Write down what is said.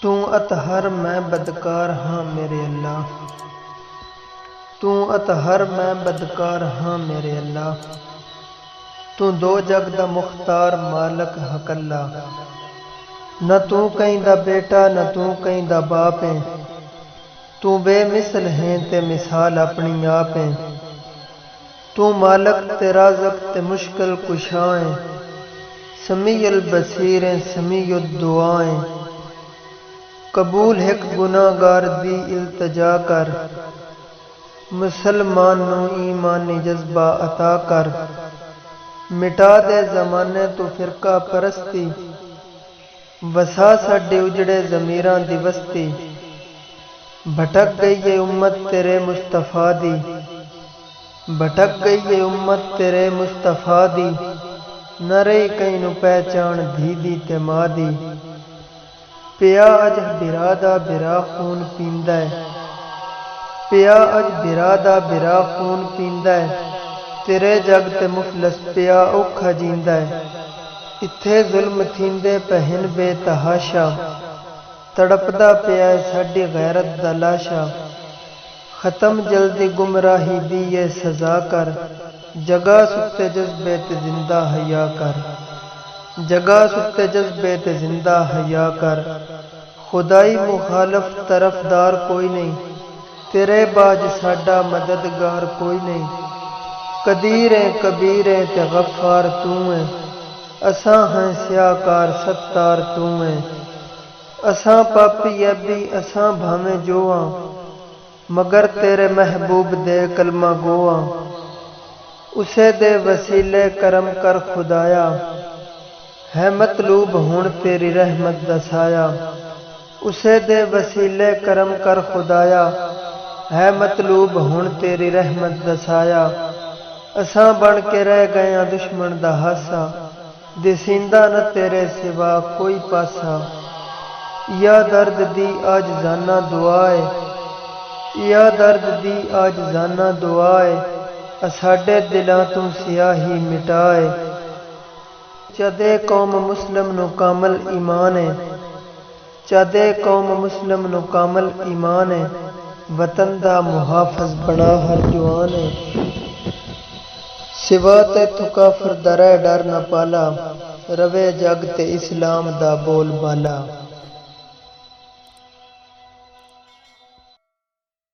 تو اطہر میں بدکار ہاں میرے اللہ، تو اطہر میں بدکار ہاں میرے اللہ، تو دو جگ دا مختار مالک حق اللہ، نہ تو کہیں دا بیٹا نہ تو کہیں دا باپ ہے، تو بے مثل ہیں تے مثال اپنی آپ ہے، تو مالک تے رازق تے مشکل کشائیں، سمیع البصیر سمیع الدعائیں، قبول ایک گناہ گار دی التجا کر، مسلمان نو ایمانی جذبہ عطا کر، مٹا دے زمانے تو فرقہ پرستی، وسا ساڈے اجڑے ضمیراں دی وستی، بھٹک گئی ہے امت تیرے مصطفیٰ دی، بھٹک گئی ہے امت تیرے مصطفیٰ دی، نہ رہی کہیں نو پہچان دھی دی تے ماں دی، پیا اج بھرا دا بھرا خون پیندا ہے، پیا اج بھرا دا بھرا خون پیندا ہے، تیرے جگ تے مفلس پیا اوکھا جیندا ہے، اتھے ظلم تھیندے پہن بے تحاشا، تڑپدا پیا ہے ساڈی غیرت دا لاشا، ختم جلدی گمراہی دی یہ سزا کر، جگہ ستے جذبے تے زندہ حیا کر، جگہ ستے جذبے تے زندہ حیا کر، خدائی مخالف طرفدار کوئی نہیں، تیرے باج ساڈا مددگار کوئی نہیں، قدیر کبیر تے غفار تو ہے، اساں ہیں سیاکار ستار تو ہے، اساں پاپی ایبی اساں بھاویں جوواں، مگر تیرے محبوب دے کلمہ گواں، اسے دے وسیلے کرم کر خدایا، ہے مطلوب ہن تیری رحمت دا سایہ، اسے دے وسیلے کرم کر خدایا، ہے مطلوب ہن تیری رحمت دا سایہ، اساں بن کے رہ گئے دشمن دا ہاسا، دسیندا نہ تیرے سوا کوئی پاسا، یا درد دی آج زانہ دعائے، یا درد دی آج زانہ دعائے، اساڈے دلاں تو سیاہی مٹائے، چدے قوم مسلم نو کامل ایمان ہے، چدے قوم مسلم نو کامل ایمان ہے، وطن دا محافظ بنا ہر جوان ہے، سوا تے تو کافر دا رہ ڈر نہ پالا، روے جگ تے اسلام دا بول بالا۔